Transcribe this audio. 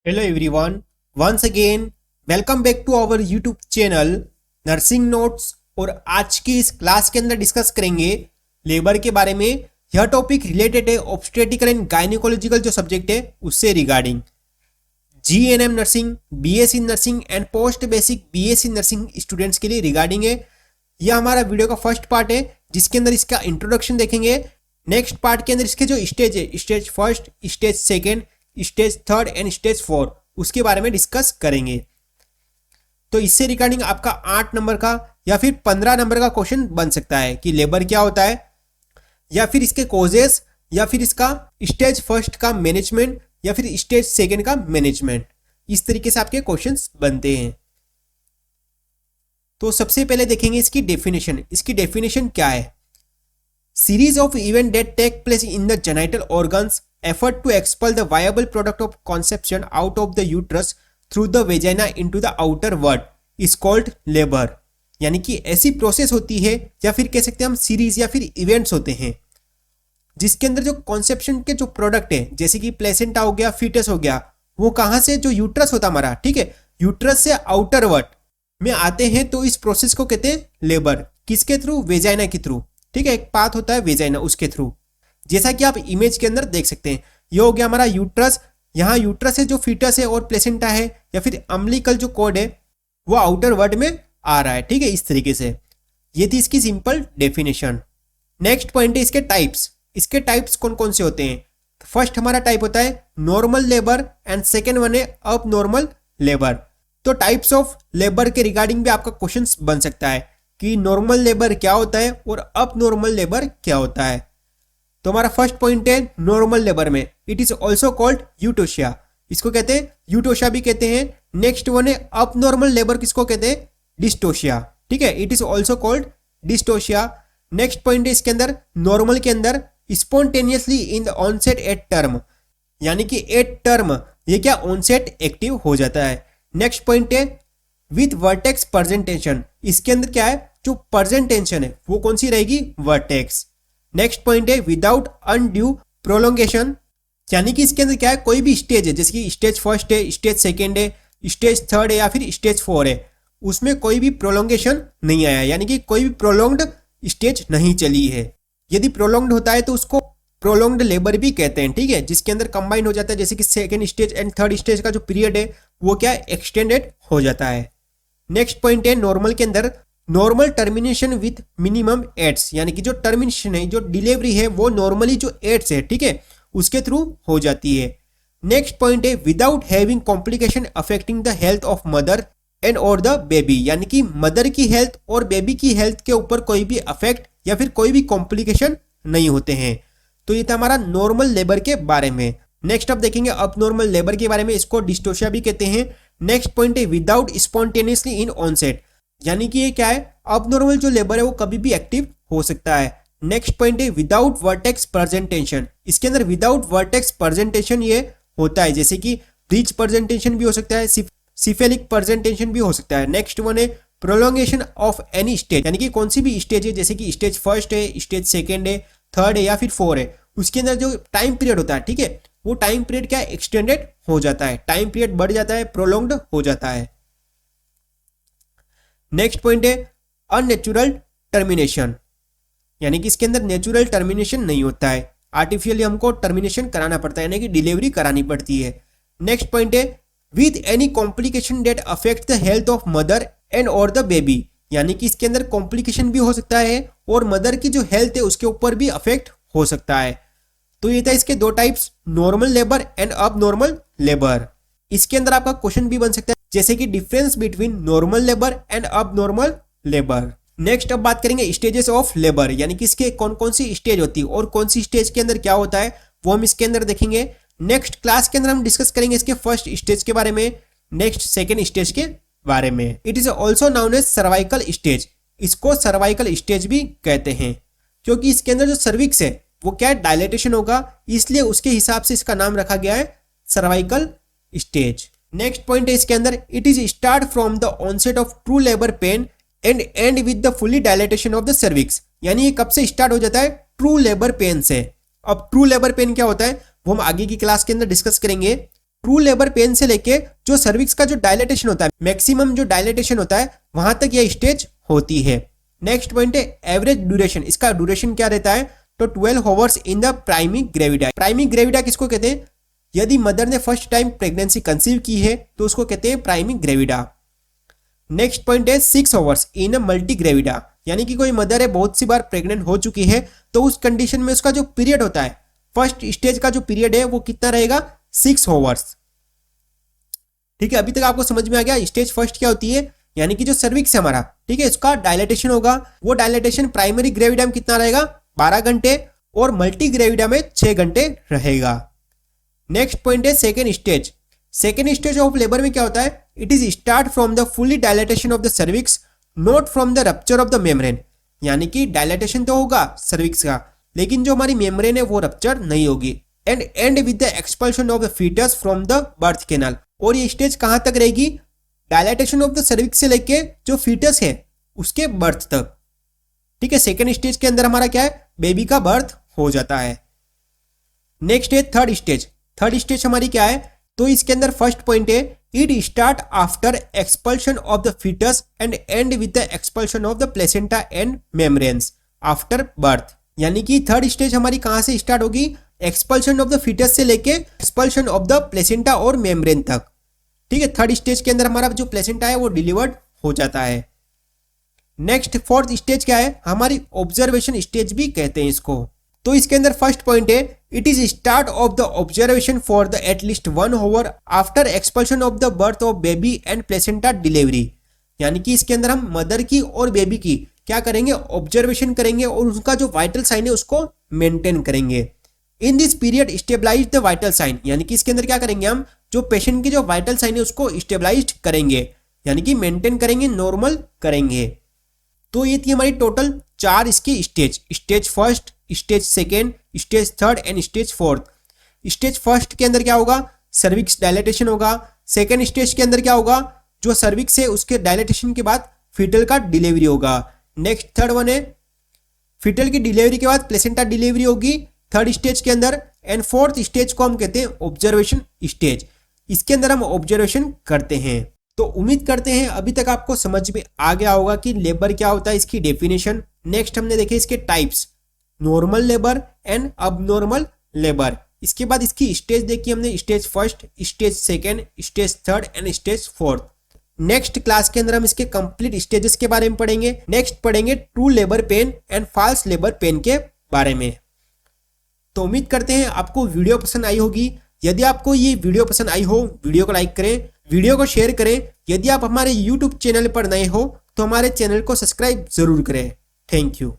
Hello everyone, once again welcome back to our YouTube channel nursing notes. और आज की इस क्लास के अंदर डिस्कस करेंगे लेबर के बारे में। यह टॉपिक रिलेटेड है ऑब्स्टेट्रिकल एंड गायनिकोलॉजिकल जो सब्जेक्ट है उससे regarding GNM nursing, BSc nursing and post basic BSc nursing students के लिए रिगार्डिंग है। यह हमारा वीडियो का फर्स्ट पार्ट है जिसके अंदर इसका इंट्रोडक्शन देखेंगे। नेक्स्ट पार्ट के अंदर इसके जो स्टेज है, stage first, stage second, stage third and stage 4, उसके बारे में डिस्कस करेंगे। तो इससे रिगार्डिंग आपका 8 नंबर का या फिर 15 नंबर का क्वेश्चन बन सकता है कि लेबर क्या होता है, या फिर इसके कॉजेस, या फिर इसका स्टेज फर्स्ट का मैनेजमेंट, या फिर स्टेज सेकेंड का मैनेजमेंट। इस तरीके से आपके क्वेश्चंस बनते हैं। तो सबसे पहले देखेंगे इसकी डेफिनेशन। इसकी डेफिनेशन क्या है? Series of event that take place in the genital organs effort to expel the viable product of conception out of the uterus through the vagina into the outer world is called labor। यानी कि ऐसी process होती है, या फिर कह सकते हैं हम सीरीज या फिर इवेंट्स होते हैं जिसके अंदर जो कॉन्सेप्शन के जो प्रोडक्ट है, जैसे कि प्लेसेंटा हो गया, फीटस हो गया, वो कहां से, जो यूट्रस होता हमारा, ठीक है, यूट्रस से आउटर वर्ड में आते हैं। तो इस प्रोसेस को कहते हैं लेबर। किसके थ्रू? वेजाइना के थ्रू, ठीक है। एक पाथ होता है वेजाइना, उसके थ्रू, जैसा कि आप इमेज के अंदर देख सकते हैं। ये हो गया हमारा यूट्रस। यहाँ यूट्रस है जो फीटस है और प्लेसेंटा है, या फिर अम्बिलिकल जो कॉर्ड है वो आउटर वर्ड में आ रहा है, ठीक है, इस तरीके से। ये थी इसकी सिंपल डेफिनेशन। नेक्स्ट पॉइंट है इसके टाइप्स। इसके टाइप्स कौन कौन से होते हैं? फर्स्ट हमारा टाइप होता है normal labour and second one है अब नॉर्मल लेबर। तो टाइप्स ऑफ लेबर के रिगार्डिंग भी आपका क्वेश्चन बन सकता है कि नॉर्मल लेबर क्या होता है और अब नॉर्मल लेबर क्या होता है। तो हमारा फर्स्ट पॉइंट है नॉर्मल लेबर में इट इज ऑल्सो कॉल्ड यूटोशिया। इसको कहते हैं यूटोशिया भी कहते हैं। नेक्स्ट वन है अब नॉर्मल लेबर, किसको कहते हैं? डिस्टोशिया, ठीक है, it is also called dystocia. Next point है इसके अंदर नॉर्मल के अंदर spontaneously in the onset at term, यानी कि एट टर्म ये क्या ऑनसेट एक्टिव हो जाता है। नेक्स्ट पॉइंट है विथ वर्टेक्स प्रेजेंटेशन। इसके अंदर क्या है, जो प्रेजेंटेशन है वो कौन सी रहेगी? वर्टेक्स। नेक्स्ट पॉइंट है विदाउट अनड्यू प्रोलोंगेशन, यानी कि इसके अंदर क्या है, कोई भी स्टेज है, जैसे कि स्टेज फर्स्ट है, स्टेज सेकेंड है, स्टेज थर्ड है, या फिर स्टेज 4 है, उसमें कोई भी प्रोलोंगेशन नहीं आया, यानी कि कोई भी प्रोलोंग्ड स्टेज नहीं चली है। यदि प्रोलोंग्ड होता है तो उसको प्रोलोंग्ड लेबर भी कहते हैं, ठीक है, जिसके अंदर कंबाइन हो जाता है, जैसे कि second stage and third stage का जो पीरियड है वो क्या एक्सटेंडेड हो जाता है। नेक्स्ट पॉइंट है नॉर्मल के अंदर normal termination with minimum aids, यानी कि जो टर्मिनेशन है, जो डिलीवरी है वो नॉर्मली जो एड्स है, ठीक है, उसके थ्रू हो जाती है। नेक्स्ट पॉइंट है without having complication affecting the health of mother and और द बेबी, यानी कि मदर की हेल्थ और बेबी की हेल्थ के ऊपर कोई भी अफेक्ट या फिर कोई भी कॉम्प्लिकेशन नहीं होते हैं। तो ये था हमारा नॉर्मल लेबर के बारे में। नेक्स्ट अब देखेंगे अब नॉर्मल लेबर के बारे में, इसको डिस्टोशिया भी कहते हैं। नेक्स्ट पॉइंट है विदाउट स्पॉन्टेनियसली इन ऑनसेट, यानी कि ये क्या है, अब नॉर्मल जो लेबर है वो कभी भी एक्टिव हो सकता है। नेक्स्ट पॉइंट है विदाउट वर्टेक्स प्रेजेंटेशन। इसके अंदर विदाउट वर्टेक्स प्रेजेंटेशन ये होता है, जैसे कि ब्रीच प्रेजेंटेशन भी हो सकता है, सिफेलिक प्रेजेंटेशन भी हो सकता है। नेक्स्ट वन है प्रोलोंगेशन ऑफ एनी स्टेज, यानी कि कौन सी भी स्टेज है, जैसे कि स्टेज फर्स्ट है, स्टेज सेकेंड है, थर्ड है, या फिर 4 है, उसके अंदर जो टाइम पीरियड होता है, ठीक है, वो टाइम पीरियड क्या एक्सटेंडेड हो जाता है, टाइम पीरियड बढ़ जाता है, प्रोलोंग्ड हो जाता है। नेक्स्ट पॉइंट है अननेचुरल टर्मिनेशन, यानी कि इसके अंदर नेचुरल टर्मिनेशन नहीं होता है, आर्टिफिशियली हमको टर्मिनेशन कराना पड़ता है, यानी कि डिलीवरी करानी पड़ती है। नेक्स्ट पॉइंट है with any complication that affect the health of mother and और द बेबी, यानी कि इसके अंदर कॉम्प्लिकेशन भी हो सकता है और मदर की जो हेल्थ है उसके ऊपर भी अफेक्ट हो सकता है। तो ये था इसके दो टाइप्स, नॉर्मल लेबर एंड अब नॉर्मल लेबर। इसके अंदर आपका क्वेश्चन भी बन सकता है जैसे कि difference between normal labour and अब नॉर्मल लेबर। नेक्स्ट अब बात करेंगे स्टेजेस ऑफ लेबर, यानी कि इसके कौन कौन सी स्टेज होती है और कौन सी स्टेज के अंदर क्या होता है वो हम इसके अंदर देखेंगे। नेक्स्ट क्लास के अंदर हम डिस्कस करेंगे इसके फर्स्ट स्टेज के बारे में, नेक्स्ट सेकेंड स्टेज के बारे में। It is also known as cervical stage, इसको सर्वाइकल स्टेज भी कहते हैं क्योंकि इसके अंदर जो सर्विक्स है वो क्या डायलेटेशन होगा, इसलिए उसके हिसाब से इसका नाम रखा गया है सर्वाइकल स्टेज। नेक्स्ट पॉइंट है इसके अंदर it is start from the onset of true labour pain and end with the fully dilatation of the cervix, यानी ये कब से स्टार्ट हो जाता है? ट्रू लेबर पेन से। अब ट्रू लेबर पेन क्या होता है वो हम आगे की क्लास के अंदर डिस्कस करेंगे। ट्रू लेबर पेन से लेके जो सर्विक्स का जो डायलेटेशन होता है, मैक्सिमम जो डायलेटेशन होता है, वहां तक यह स्टेज होती है। नेक्स्ट पॉइंट है एवरेज ड्यूरेशन। इसका ड्यूरेशन क्या रहता है? तो 12 hours in the primi gravida. Primi gravida किसको कहते हैं? यदि मदर ने फर्स्ट टाइम प्रेगनेंसी कंसीव की है तो उसको कहते हैं प्राइमी ग्रेविडा। नेक्स्ट पॉइंट है 6 hours in a multi gravida, यानी कि कोई मदर है बहुत सी बार प्रेग्नेंट हो चुकी है तो उस कंडीशन में उसका जो पीरियड होता है, फर्स्ट स्टेज का जो पीरियड है वो कितना रहेगा? 6 आवर्स। ठीक है, अभी तक आपको समझ में आ गया स्टेज फर्स्ट क्या होती है, यानी कि जो सर्विक्स है हमारा, ठीक है, इसका डायलेटेशन होगा। वो डायलेटेशन प्राइमरी ग्रेविडा में कितना रहेगा? 12 घंटे, और मल्टी ग्रेविडा में 6 घंटे रहेगा। नेक्स्ट पॉइंट है second stage. Second stage of labour में क्या होता है? It is start from the fully dilatation of the cervix, not from the rupture of the membrane. यानी कि डायलेटेशन तो होगा सर्विक्स का, लेकिन जो हमारी मेम्ब्रेन है वो रप्चर नहीं होगी। End with the expulsion of the foetus from the birth canal. और ये स्टेज कहां तक रहेगी? डायलेटेशन ऑफ द सर्विक्स से लेके जो फीटस है उसके बर्थ तक। ठीक है, सेकेंड स्टेज के अंदर हमारा क्या है? बेबी का बर्थ हो जाता है। नेक्स्ट है थर्ड स्टेज। थर्ड स्टेज हमारी क्या है? तो इसके अंदर फर्स्ट पॉइंट है it start after expulsion of the foetus and end with the expulsion of the placenta and membranes after birth. यानी कि थर्ड स्टेज हमारी कहां से स्टार्ट होगी? एक्सपल्शन ऑफ द फीटस से लेके एक्सपल्शन ऑफ द प्लेसेंटा और मेम्ब्रेन तक। ठीक है, थर्ड स्टेज के अंदर हमारा जो प्लेसेंटा है वो डिलीवर्ड हो जाता है। नेक्स्ट फोर्थ स्टेज क्या है? हमारी ऑब्जर्वेशन स्टेज भी कहते हैं इसको। तो इसके अंदर फर्स्ट पॉइंट है it is start of the observation for the at least 1 hour after expulsion of the birth of baby and placenta delivery. यानी कि इसके अंदर हम मदर की और बेबी की क्या करेंगे? ऑब्जर्वेशन करेंगे और उनका जो वाइटल साइन है उसको मेंटेन करेंगे। In this period stabilise the vital sign, यानी कि इसके अंदर क्या करेंगे? हम जो पेशेंट की जो वाइटल साइन है उसको स्टेबलाइज करेंगे, यानी कि मेंटेन करेंगे, नॉर्मल करेंगे। तो ये थी हमारी टोटल 4 इसकी stage. Stage first, stage second, stage third and stage fourth. Stage first के अंदर क्या होगा? सर्विक्स डायलेटेशन होगा। सेकेंड स्टेज के अंदर क्या होगा? जो सर्विक्स है उसके डायलेटेशन के बाद फीटल का डिलीवरी होगा। नेक्स्ट थर्ड वन है फीटल की डिलीवरी के बाद प्लेसेंटा डिलीवरी होगी थर्ड स्टेज के अंदर। एंड फोर्थ स्टेज को हम कहते हैं ऑब्जर्वेशन स्टेज। इसके अंदर हम ऑब्जर्वेशन करते हैं। तो उम्मीद करते हैं अभी तक आपको समझ में आ गया होगा कि लेबर क्या होता है, इसकी डेफिनेशन। नेक्स्ट हमने देखे इसके types, normal labour and abnormal labour. इसके बाद इसकी स्टेज देखी हमने, stage first, stage second, stage third and stage fourth. Next class के अंदर हम इसके कंप्लीट स्टेजेस के बारे में पढ़ेंगे। नेक्स्ट पढ़ेंगे true labour pain and false labour pain के बारे में। तो उम्मीद करते हैं आपको वीडियो पसंद आई होगी। यदि आपको ये वीडियो पसंद आई हो, वीडियो को लाइक करें, वीडियो को शेयर करें। यदि आप हमारे YouTube चैनल पर नए हो तो हमारे चैनल को सब्सक्राइब जरूर करें। Thank you.